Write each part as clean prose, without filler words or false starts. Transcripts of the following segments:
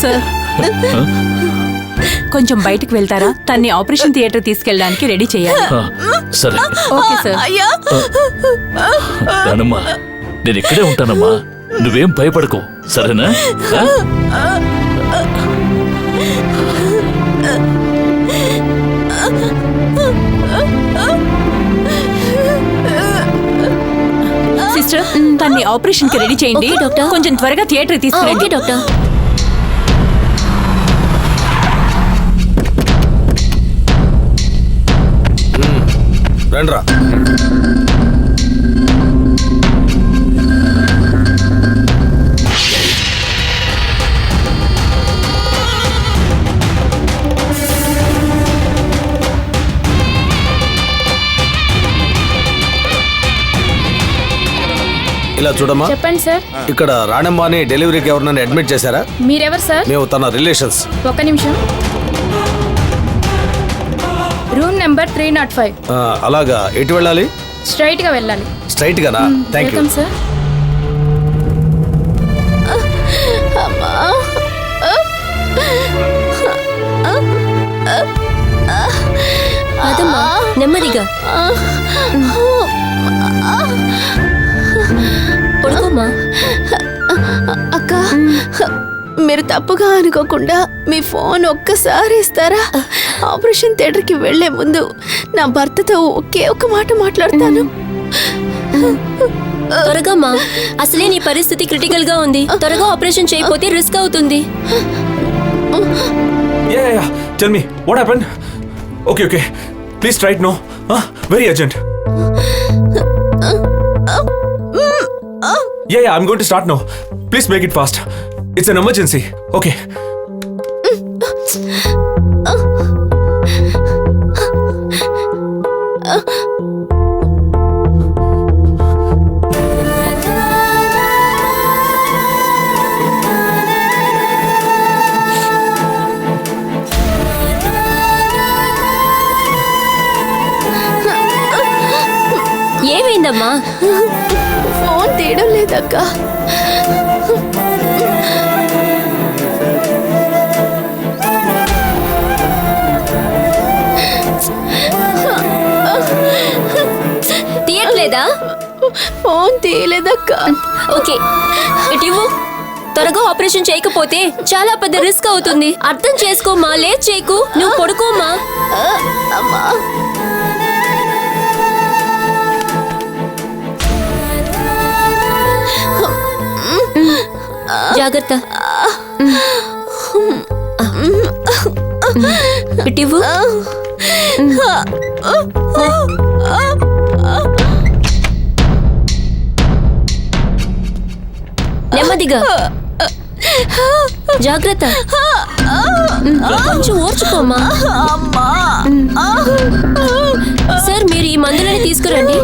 Sir కొంచెం బయటికి వెళ్తారా? తన్ని ఆపరేషన్ థియేటర్ తీసుకెళ్ళడానికి రెడీ చేయాలి. సరే. Okay sir. రానమ్మా, నేను ఇక్కడే ఉంటానమ్మా, నువ్వేం భయపడకు, సరేనా? సిస్టర్, తన్ని ఆపరేషన్ కి రెడీ చేయండి. డాక్టర్, కొంచెం త్వరగా థియేటర్ తీసుకెళ్ళండి. డాక్టర్. రండ్రా. ఇలా చూడమ్మా. చెప్పండి సార్. ఇక్కడ రాణమ్మాని డెలివరీకి ఎవరినైనా అడ్మిట్ చేశారా? మీరెవరు సార్? మేము తన రిలేషన్స్. ఒక్క నిమిషం. Room number 305. అలాగా, ఎటు వెళ్ళాలి? స్ట్రైట్ గా వెళ్ళాలి. స్ట్రైట్ గానా? Thank you. Welcome sir. అదమ్మా, నెమ్మదిగా పడుకోమ్మా. అక్క, మీరు తప్పుగా అనుకోకుండా మీ ఫోన్ ఒక్కసారి ఇస్తారా? ఆపరేషన్ థియేటర్కి వెళ్లే ముందు నా భర్తతో ఒకే ఒక మాట మాట్లాడతాను. త్వరగా మా, అసలే నీ పరిస్థితి క్రిటికల్ గా ఉంది. త్వరగా ఆపరేషన్ చేయకపోతే రిస్క్ అవుతుంది. Yeah. Tell me, what happened? Okay. Please try it now. Very urgent. Yeah, I'm going to start now. Please make it fast. It's an emergency. Okay. ఏమైందమ్మా? ఫోన్ తీయడం లేదక్క. తీయట్లేదా? ఫోన్ తీయలేదక్క. ఓకే, ఇటు ఇవ్వు. త్వరగా operation చేయకపోతే చాలా పెద్ద రిస్క్ అవుతుంది. అర్థం చేసుకోమా, లేట్ చేయకు. నువ్వు పడుకోమా. అమ్మా, జాగ్రత్త. ఇటివ్వు. నెమ్మదిగా, జాగ్రత్త. కొంచెం ఓర్చుకోమ్మా. సార్, మీరు ఈ మందులని తీసుకురండి.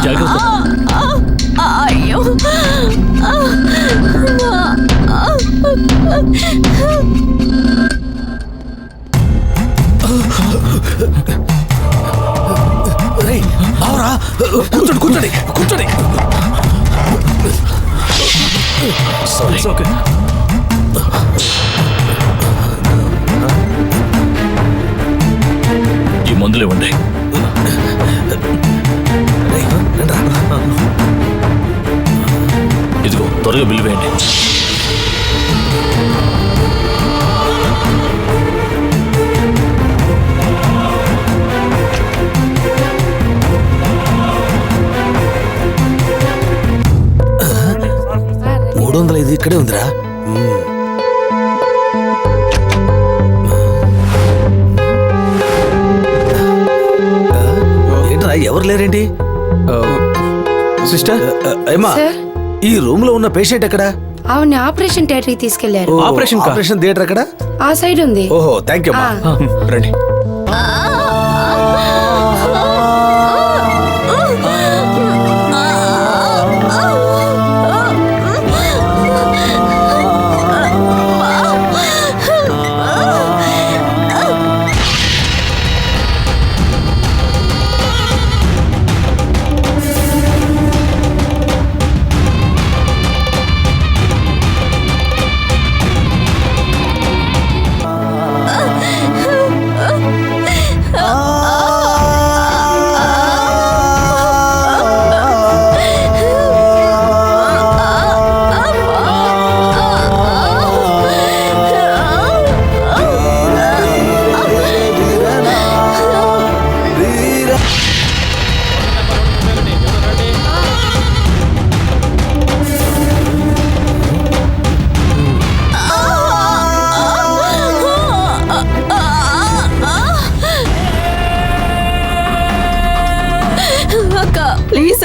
జాగ్రత్త. అయ్యో, కూర్చోండి. సారీ. ఓకే. ఈ మందులు ఇవ్వండి. ఇదిగో, త్వరగా బిల్లు వేయండి. ఇది ఇక్కడే ఉందిరా. ఏంట్రా, ఎవరు లేరేంటి? సిస్టర్, ఏమా, ఈ రూమ్ లో ఉన్న పేషెంట్ ఎక్కడ? అవును, ఆపరేషన్ థియేటర్కి తీసుకెళ్లారు. ఆపరేషన్ థియేటర్ ఎక్కడ? ఆ సైడ్ ఉంది. ఓహో, థ్యాంక్ యూ. రండి.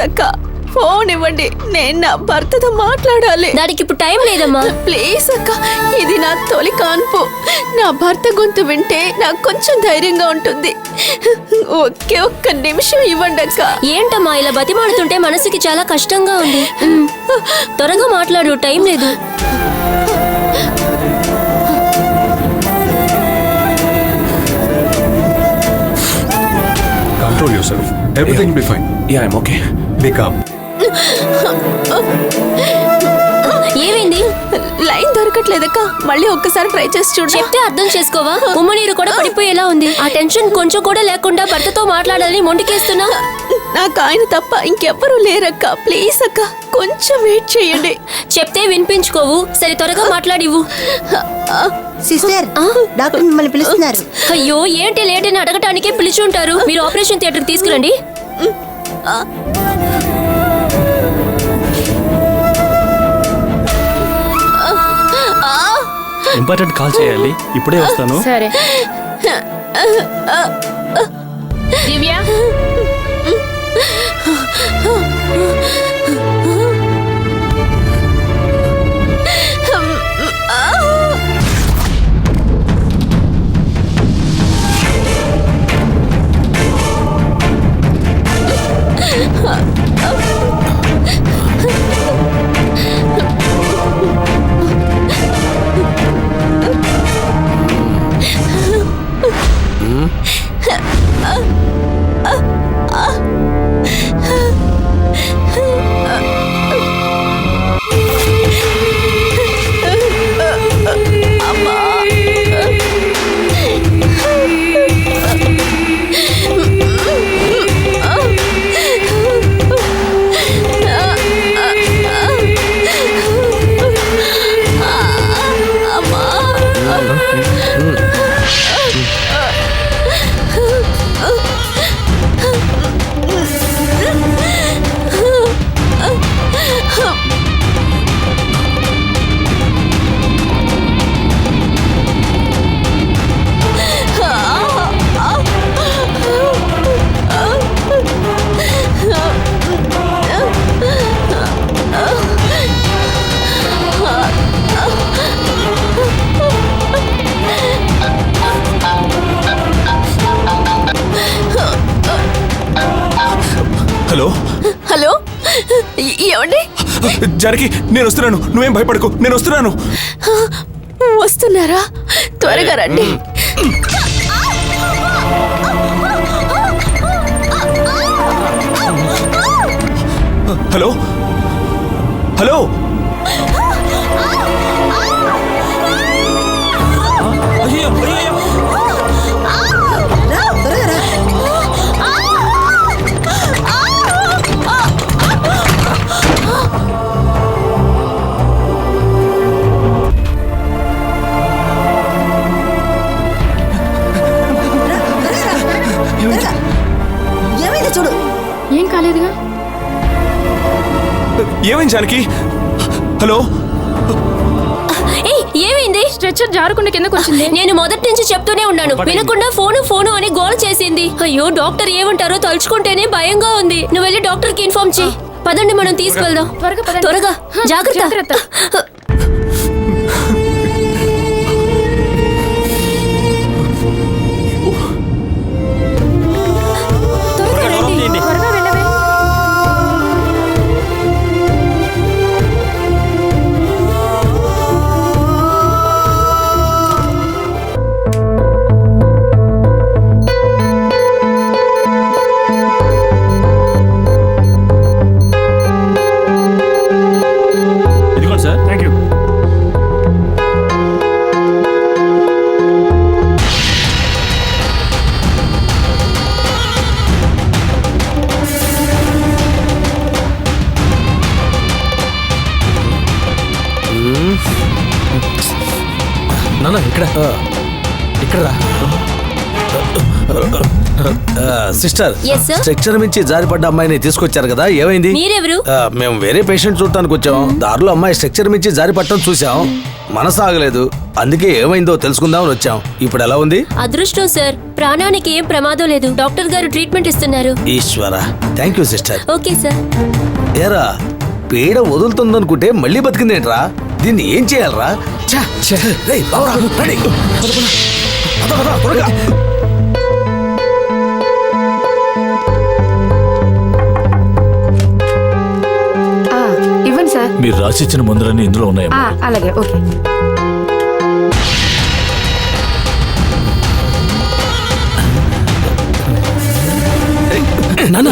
అక్క, ఫోన్ ఇవ్వండి, నేను నా భర్తతో మాట్లాడాలి. దానికి ఇప్పుడు టైం లేదమ్మా. ప్లీజ్ అక్క, ఇది నా తొలి కాన్పు. నా భర్త గొంతు వింటే నాకు కొంచెం ధైర్యంగా ఉంటుంది. ఒక్క నిమిషం ఇవ్వండి అక్క. ఏంటమ్మా ఇలా బతిమాడుతుంటే మనసుకి చాలా కష్టంగా ఉంది. త్వరగా మాట్లాడు, టైం లేదు. Control yourself. Everything will be fine. Yeah I'm okay. Be calm. ఏమైంది? లైన్ దొరకట్లేదక్క, మళ్ళీ ఒక్కసారి ట్రై చేసి చూడు. చెప్తే అర్థం చేసుకోవా? ఉమ్మనీరు కూడా పడిపోయేలా ఉంది. ఆ టెన్షన్ కొంచెం కూడా లేకుండా భర్తతో మాట్లాడాలని మొండికేస్తున్నా. నాకు ఆయన తప్ప ఇంకెవ్వరూ లేరక్క. ప్లీజ్ అక్క, కొంచెం వెయిట్ చేయండి. చెప్తే వినిపించుకోవు. సరే త్వరగా మాట్లాడివ్వు. సిస్టర్, డాక్టర్ మిమ్మల్ని పిలుస్తున్నారు. అయ్యో ఏంటి లేట్ అని అడగటానికే పిలిచుంటారు. మీరు ఆపరేషన్ థియేటర్కి తీసుకురండి. ఇంపార్టెంట్ కాల్ చేయాలి, ఇప్పుడే వస్తాను. సరే. దివ్య, హలో హలో, ఏమండి? జానకి, నేను వస్తున్నాను, నువ్వేం భయపడకు, నేను వస్తున్నాను. వస్తున్నారా? త్వరగా రండి. హలో హలో, అయ్యో అయ్యో, రా, త్వరగా రా. త్వరగా. ఏమైంది చూడు. ఏం కాలేదుగా. ఏమైంది జానకి? హలో, ఏయ్, ఏమైంది? స్ట్రెచ్చర్ జారుకుండా కిందకు వచ్చింది. నేను మొదటి నుంచి చెప్తూనే ఉన్నాను, వినకుండా ఫోను అని గోల్ చేసింది. అయ్యో డాక్టర్ ఏమంటారో తలుచుకుంటేనే భయంగా ఉంది. నువ్వు వెళ్ళి డాక్టర్ కి ఇన్ఫార్మ్ చేయి. పదండి, మనం తీసుకెళ్దాం. త్వరగా పదండి. త్వరగా, జాగ్రత్త. త్వరగా రండి. త్వరగా వెళ్ళవే. ఇదిగోండి సార్. Thank you. నాన్న ఇక్కడ ఇక్కడ రా. Sister Yes, sir. స్ట్రక్చర్ మించి జారిపడ్డ అమ్మాయిని తీసుకొచ్చారు కదా, ఏమైంది? మీరెవరు? మేము వేరే పేషెంట్ చూడటానికి వచ్చాం. దారిలో అమ్మాయి స్ట్రక్చర్ మించి జారిపట్టడం చూసాం. మనసు ఆగలేదు, అందుకే ఏమైందో తెలుసుకుందామని వచ్చాం. ఇప్పుడు ఎలా ఉంది? అదృష్టం సార్, ప్రాణానికి ఏం ప్రమాదం లేదు. డాక్టర్ గారు ట్రీట్మెంట్ ఇస్తున్నారు. Eshwara, thank you sister. Okay sir. ఏరా, పీడ వదులుతుందనుకుంటే మళ్ళీ బతికిందేంట్రా? దీన్ని ఏం చేయాలరా? రేయ్, బావరా, రండి. పద, పద, త్వరగా. ఇవ్వండి సార్. మీరు రాసిచ్చిన మందులన్నీ ఇందులో ఉన్నాయమ్మా. అలాగే, ఓకే. నాన్న,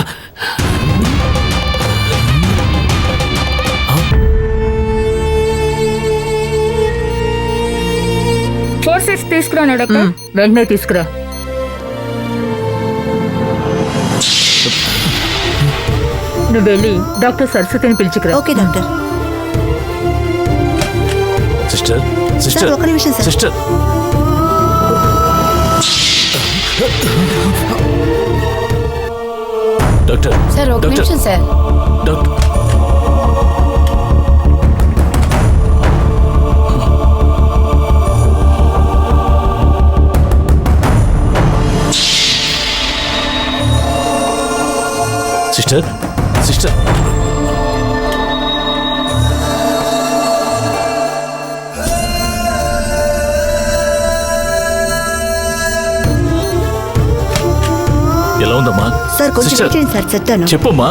ఫోర్సెస్ తీసుకురాను డాక్టర్. వెంటనే తీసుకురా. నువ్వు వెళ్ళి డాక్టర్ సరస్వతిని పిలుచుకురా. Okay doctor. Sister, sister, sir, ఒక్క నిమిషం సార్. సిస్టర్. డాక్టర్, సార్ ఒక డాక్టర్, నిమిషం సార్. డాక్టర్. Sister, sister. ఎలా ఉందమ్మా? సార్ కొంచెం సిస్టర్, వెయిట్ చేయండి సార్, చెప్తాను. చెప్పమ్మా.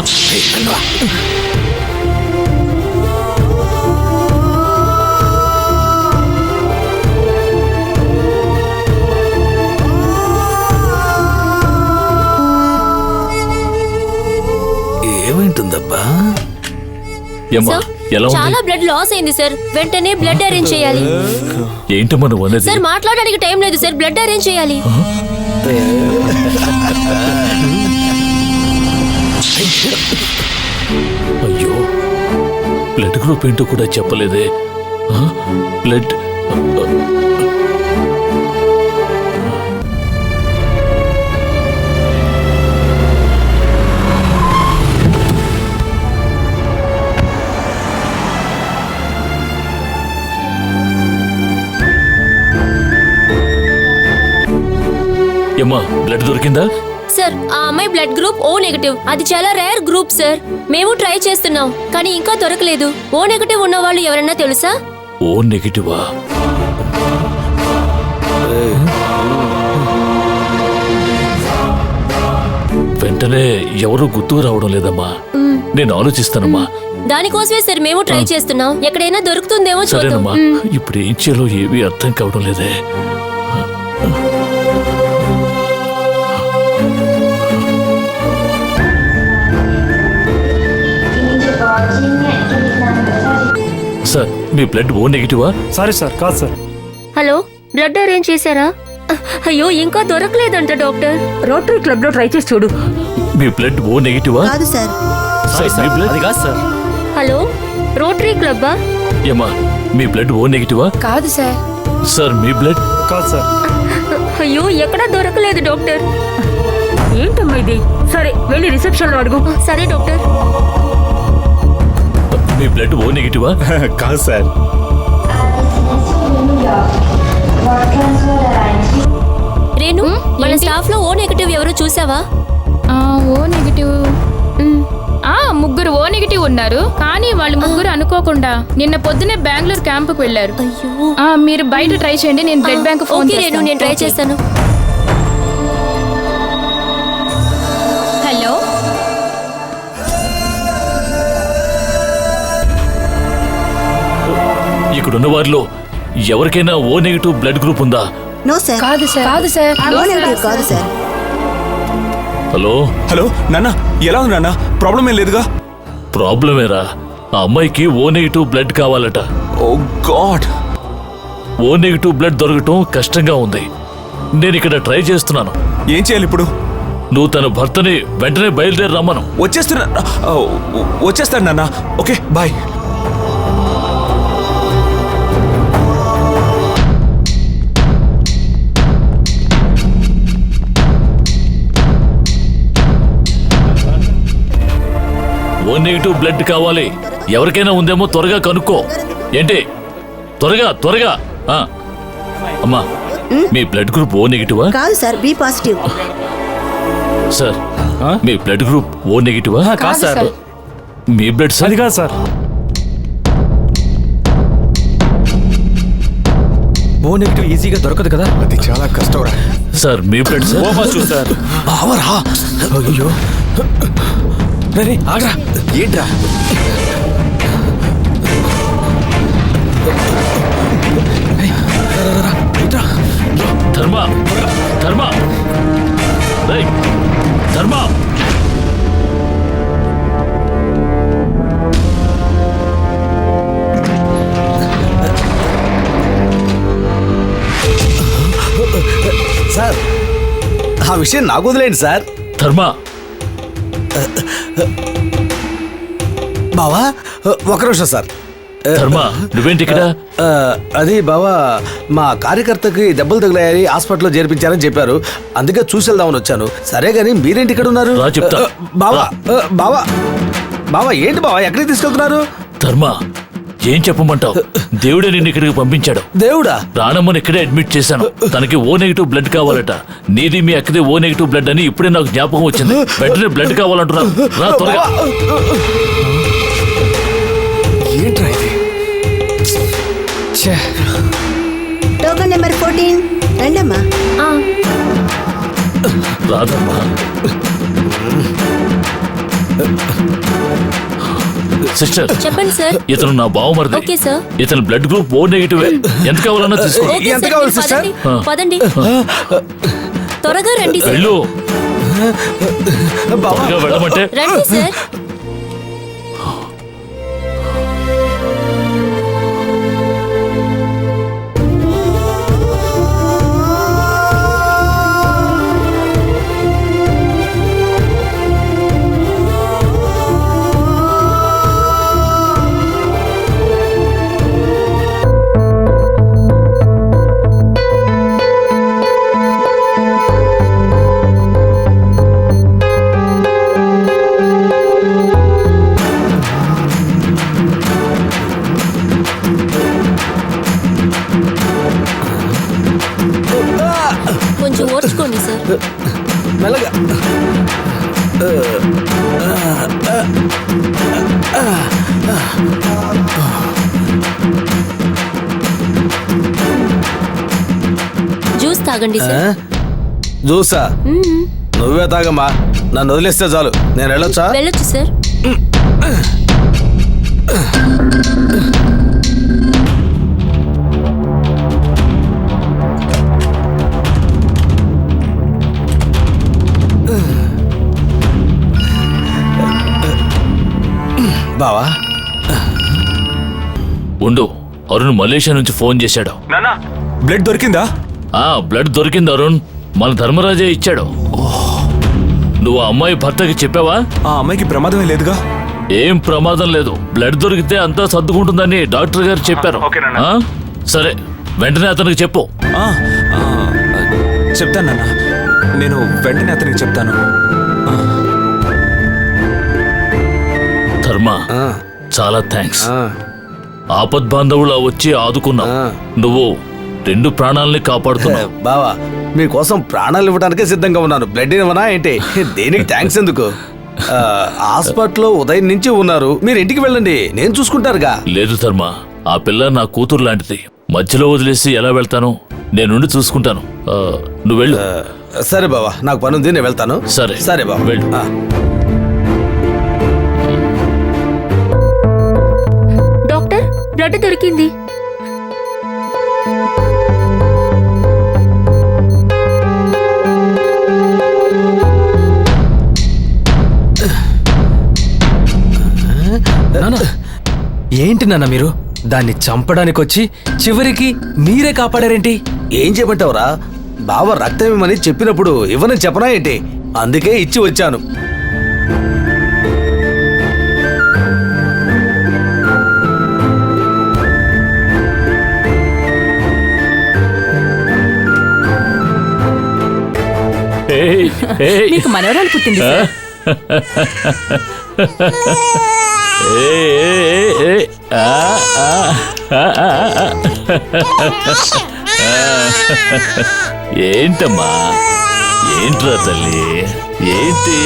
ఏమైంటుందబ్బా? ఏమ్మా, సార్, ఎలా ఉంది? చాలా బ్లడ్ లాస్ అయింది సార్. వెంటనే బ్లడ్ అరేంజ్ చేయాలి. ఏంటమ్మా నువ్వు అనేది? సార్ మాట్లాడడానికి టైం లేదు సార్, బ్లడ్ అరేంజ్ చేయాలి. అయ్యో, బ్లడ్ గ్రూప్ ఏంటో కూడా చెప్పలేదే. ఆ? బ్లడ్ ఏమ్మా, బ్లడ్ దొరికిందా? సార్, ఆ అమ్మాయి బ్లడ్ గ్రూప్ ఓ నెగటివ్. అది చాలా రేర్ గ్రూప్ సార్. మేము ట్రై చేస్తున్నాం కానీ ఇంకా దొరకలేదు. ఓ నెగటివ్ ఉన్న వాళ్ళు ఎవరన్నా తెలుసా? ఓ నెగిటివా? వెంటనే ఎవరు గుర్తుకు రావడం లేదమ్మా. నేను ఆలోచిస్తానమ్మా. దానికోసమే సార్ మేము ట్రై చేస్తున్నాం. ఎక్కడైనా దొరుకుతుందేమో చూద్దాం. సరేనమ్మా, ఇప్పుడు ఏం చేయాలో ఏమీ అర్థం కావడం లేదే. సార్, మీ బ్లడ్ ఓ నెగిటివా? సారీ సార్, కాదు సార్. హలో, బ్లడ్ అరేంజ్ చేశారా? అయ్యో, ఇంకా దొరకలేదంట డాక్టర్. రోటరీ క్లబ్ లో ట్రై చేసి చూడు. మీ బ్లడ్ ఓ నెగిటివా? కాదు సార్. సార్, మీ బ్లడ్ అది కాదు సార్. Hello, rotary క్లబ్బా? ఏమ్మా, మీ బ్లడ్ ఓ నెగిటివా? కాదు సార్. సార్, మీ బ్లడ్? కాదు సార్. అయ్యో, ఎక్కడా దొరకలేదు డాక్టర్. ఏంటమ్మా ఇది? సరే వెళ్ళి రిసెప్షన్ లో అడుగు. సరే డాక్టర్. మీ బ్లడ్ ఓ నెగిటివా? కాదు సార్. రేణు, మన స్టాఫ్ లో ఓ నెగటివ్ ఎవరు చూసావా? O negative. ముగ్గురు ఓ నెగిటివ్ ఉన్నారు, కానీ వాళ్ళు ముగ్గురు అనుకోకుండా నిన్న పొద్దునే బెంగళూరు క్యాంపుకు వెళ్ళారు. అయ్యో, మీరు బయట ట్రై చేయండి, నేను blood bank phone okay Renu, నేను ట్రై చేస్తాను. హలో, ఇక్కడున్న వారిలో ఎవరికైనా ఓ నెగిటివ్ బ్లడ్ గ్రూప్ ఉందా? No sir. కాదు సార్. కాదు సార్. నో నెగటివ్ కాదు సార్. హలో, హలో నాన్న, ఎలా ఉంది నాన్న? ప్రాబ్లం ఏం లేదుగా? ప్రాబ్లమేరా. ఆ అమ్మాయికి ఓ నెగిటివ్ బ్లడ్ కావాలట. ఓ గాడ్. ఓ నెగిటివ్ బ్లడ్ దొరకటం కష్టంగా ఉంది. నేను ఇక్కడ ట్రై చేస్తున్నాను. ఏం చేయాలి ఇప్పుడు? నువ్వు తన భర్తని వెంటనే బయలుదేరి రమ్మను. వచ్చేస్తాను నాన్న. Okay, bye. నెగిటివ్ బ్లడ్ కావాలి. ఎవరికైనా ఉందేమో త్వరగా కనుక్కో. ఏంటి త్వరగా త్వరగా. అమ్మా, మీ బ్లడ్ గ్రూప్ ఓ నెగిటివా? కాదు సార్, బి పాజిటివ్. సార్, మీ బ్లడ్ గ్రూప్ ఓ నెగిటివా? కాదు సార్. మీ బ్లడ్ సార్? అది కాదు సార్. ఓ నెగిటివ్ ఈజీగా దొరకదు కదా. అది చాలా కష్టంరా. సార్, మీ blood sir? O positive sir. బావరా, అయ్యో రే ఆగరా. ఏంట్రా? ధర్మ, ధర్మ, రేయ్, ధర్మ. సార్, ఆ విషయం నాకు వదిలేండి సార్. ధర్మ, బావా ఒక నిమిషం సార్. ధర్మ, నువ్వేంటి ఇక్కడ? అది బావా, మా కార్యకర్తకి దెబ్బలు తగిలాయని హాస్పిటల్లో చేర్పించారని చెప్పారు. అందుకే చూసి వెళ్దామని వచ్చాను. సరే గాని మీరేంటి ఇక్కడ ఉన్నారు? రా చెప్తా. బావా, బావా, బావా ఏంటి బావా ఎక్కడికి తీసుకెళ్తున్నారు? ధర్మ, ఏం చెప్పమంటావు? దేవుడే నిన్ను ఇక్కడికి పంపించాడు. దేవుడా? రానమ్మని ఇక్కడే అడ్మిట్ చేశాను. తనకి ఓ నెగిటివ్ బ్లడ్ కావాలట. నీది మీ అక్కది ఓ నెగిటివ్ బ్లడ్ అని ఇప్పుడే నాకు జ్ఞాపకం వచ్చింది. వెంటనే బ్లడ్ కావాలంటున్నాను. రా త్వరగా. ఏంట్రా ఇది? టోకన్ నెంబర్ 14 రండమ్మా. రాదమ్మా. సిస్టర్, చెప్పండి సార్. ఇతను నా బావమరిది. Okay sir. ఇతను బ్లడ్ గ్రూప్ ఓ నెగిటివ్. ఎంత కావాలన్నా తీసుకో. ఓకే ఎంత సార్, కావాలి మీరు సిస్టర్? పదండి, త్వరగా రండి సార్. వెళ్ళు. బావా త్వరగా వెళ్ళమంటే రండి సార్. కొంచెం ఓర్చుకోండి సార్. మెల్లగా. జ్యూస్ తాగండి సార్. జ్యూసా? నువ్వే తాగమ్మా, నన్ను వదిలేస్తే చాలు. నేను వెళ్ళొచ్చా? వెళ్ళొచ్చు సార్. బావా ఉండు. అరుణ్ మలేషియా నుంచి ఫోన్ చేశాడు. నానా, బ్లడ్ దొరికిందా? బ్లడ్ దొరికింది అరుణ్. మన ధర్మరాజే ఇచ్చాడు. నువ్వు ఆ అమ్మాయి భర్తకి చెప్పావా? ఆ అమ్మాయికి ప్రమాదమే లేదుగా? ఏం ప్రమాదం లేదు. బ్లడ్ దొరికితే అంతా సర్దుకుంటుందని డాక్టర్ గారు చెప్పారు. ఆ? సరే, వెంటనే అతనికి చెప్పు. చెప్తాను నాన్న, నేను వెంటనే అతనికి చెప్తాను. ధర్మ, చాలా థ్యాంక్స్. ఆపద్బాంధవులా వచ్చి ఆదుకున్నావు. నువ్వు 2 ప్రాణాలని కాపాడుతున్నావు. బావా, మీకోసం ప్రాణాలు ఇవ్వడానికే సిద్ధంగా ఉన్నాను. బ్లడ్ ఇవ్వనా ఏంటి? దేనికి థ్యాంక్స్ ఎందుకు? హాస్పిటల్లో ఉదయం నుంచి ఉన్నారు. మీరు ఇంటికి వెళ్ళండి, నేను చూసుకుంటారుగా. లేదు ధర్మ, ఆ పిల్ల నా కూతురు లాంటిది. మధ్యలో వదిలేసి ఎలా వెళ్తాను? నేనుండి చూసుకుంటాను. నువ్వు వెళ్ళు. సరే బావా, నాకు పని ఉంది, నేను వెళ్తాను. సరే సరే బావా, వెళ్ళు. డాక్టర్, బ్లడ్ దొరికింది. ఏంటి నాన్న మీరు దాన్ని చంపడానికి వచ్చి చివరికి మీరే కాపాడారేంటి? ఏం చెప్పంటావురా? బావ రక్తం ఇవ్వమని చెప్పినప్పుడు ఇవ్వనని చెప్పనా ఏంటి? అందుకే ఇచ్చి వచ్చాను. మీకు మనవరాలు పుట్టింది సార్. ఏంటమ్మా ఏంట్రా తల్లి ఏంటి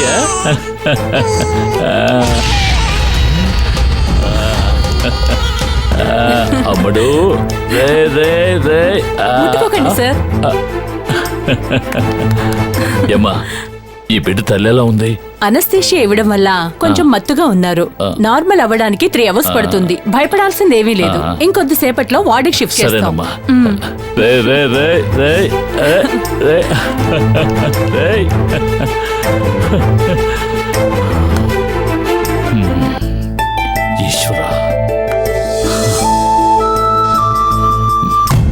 అమ్మడు రే రే రే ముట్టుకోకండి సార్. ఏమ్మా ఈ బిడ్డ తల్లి ఎలా ఉంది? అనస్థేషియా ఇవ్వడం వల్ల కొంచెం మత్తుగా ఉన్నారు. నార్మల్ అవ్వడానికి 3 hours పడుతుంది. భయపడాల్సింది ఏమీ లేదు. ఇంకొద్దిసేపట్లో వార్డుకి షిఫ్ట్ చేస్తాం. సరేనమ్మా. రే రే రే రే రే రే. ఈశ్వరా,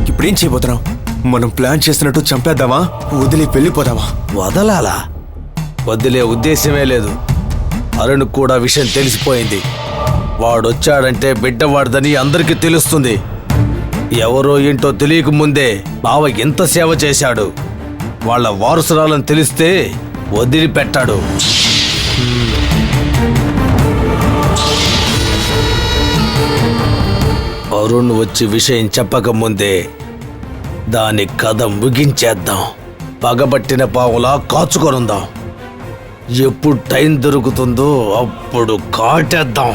ఇప్పుడేం చేయబోతున్నాం? మనం ప్లాన్ చేస్తున్నట్టు చంపేద్దామా, వదిలి వెళ్ళిపోదామా? వదలాలా? వదిలే ఉద్దేశమే లేదు. అరుణ్ కూడా విషయం తెలిసిపోయింది. వాడొచ్చాడంటే బిడ్డవాడదని అందరికీ తెలుస్తుంది. ఎవరో ఏంటో తెలియక ముందే బావ ఎంత సేవ చేశాడు. వాళ్ళ వారసురాలని తెలిస్తే వదిలిపెట్టాడు. అరుణ్ వచ్చి విషయం చెప్పక ముందే దాని కథ ముగించేద్దాం. పగబట్టిన పావులా కాచుకొనుందాం. ఎప్పుడు టైం దొరుకుతుందో అప్పుడు కాటేద్దాం.